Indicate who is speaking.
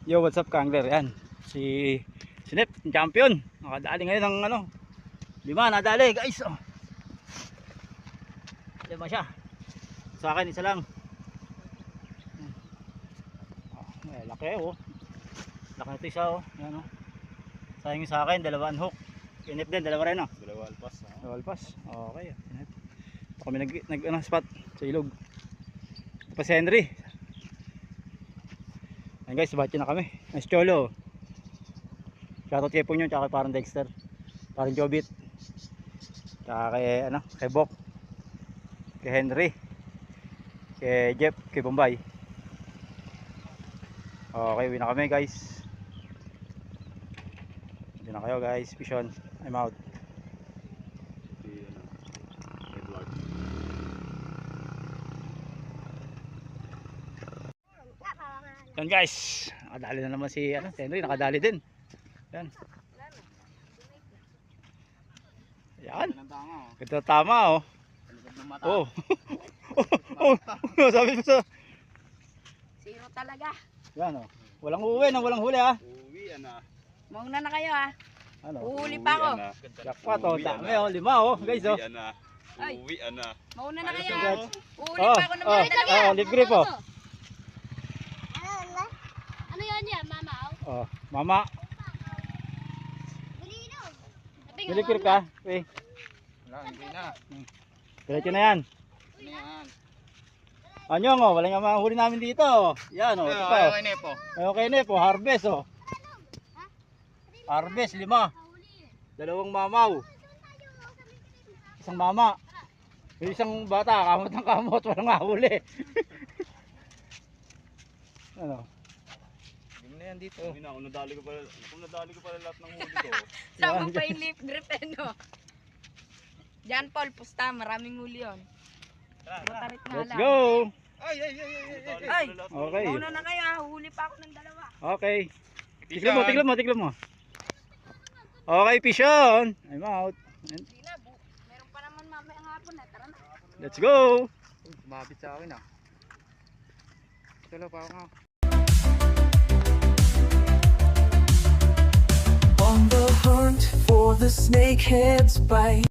Speaker 1: Yo, what's up, Kangler? Yan, si Sinep, champion. Nakadali ngayon ng ano, 5 nadali, guys. Oh. 5 siya. Sa akin, isa lang. Oh, laki oh. Laki nito isa oh. Yan oh. Sayang yung sa akin, 2 unhook. Sinep din, 2 rin oh.
Speaker 2: 2 alpas.
Speaker 1: 2 alpas. Okay. Ito kami nag spot sa ilog. Ito pa si Henry. Ayan guys, batch na kami. Nice cholo. Shoutout kay Punyo, tsaka parang Dexter, parang Jobit, tsaka kay, kay Bok, kay Henry, kay Jeff, kay Bombay. Okay, uwi na kami guys. Uwi na kayo guys. Fish on. I'm out. Yan guys, nakadali na naman si Henry, nakadali din. Yan. Yan. Ito tama oh. Oh. Oh. Sabi mo sa
Speaker 3: Zero talaga.
Speaker 1: yan oh. Walang uwi nang walang huli ah.
Speaker 2: Uwi na.
Speaker 3: Mauna na kayo ah.
Speaker 1: Ano?
Speaker 3: Uhuli pa ako.
Speaker 1: Jackpot oh, dami oh, 5 oh, guys oh.
Speaker 2: Uwi na.
Speaker 3: Mauna na kayo.
Speaker 1: Guys.
Speaker 3: Uhuli pa ako ng mga dalawa.
Speaker 1: Oh, libre po.
Speaker 4: Ano yan yan, mama?
Speaker 1: Oh, mama.
Speaker 4: Sabi
Speaker 1: Bili ka. Uy.
Speaker 2: Wala, hindi na.
Speaker 1: Diretso na yan.
Speaker 2: Ano yan?
Speaker 1: Anyong oh, wala nga mahuli namin dito oh. Yan oh, ito pa oh.
Speaker 2: Nepo.
Speaker 1: Okay na po, harvest oh. Harvest 5. 2 mamaw. Isang mama. Yung isang bata, kamot ng kamot, walang mahuli. Ano?
Speaker 2: Hindi mo na yan dito. Hindi na, kung nadali ko pala lahat ng huli ko.
Speaker 3: Sama pa yung lip grip eh no. John Paul, pusta, maraming huli yun. Butarit nga
Speaker 1: Let's
Speaker 3: lang.
Speaker 1: go!
Speaker 2: Ay!
Speaker 3: Ay!
Speaker 1: Okay.
Speaker 3: Mauna na kayo ah, huli pa ako ng 2.
Speaker 1: Okay. Tignan mo. Okay, fish on. I'm out.
Speaker 3: Hindi na, meron pa naman mamaya ng hapon eh. Tara na.
Speaker 1: Let's go!
Speaker 2: Sumabit sa akin ah. Ito lang pa ako nga.
Speaker 5: On the hunt for the snakehead's bite.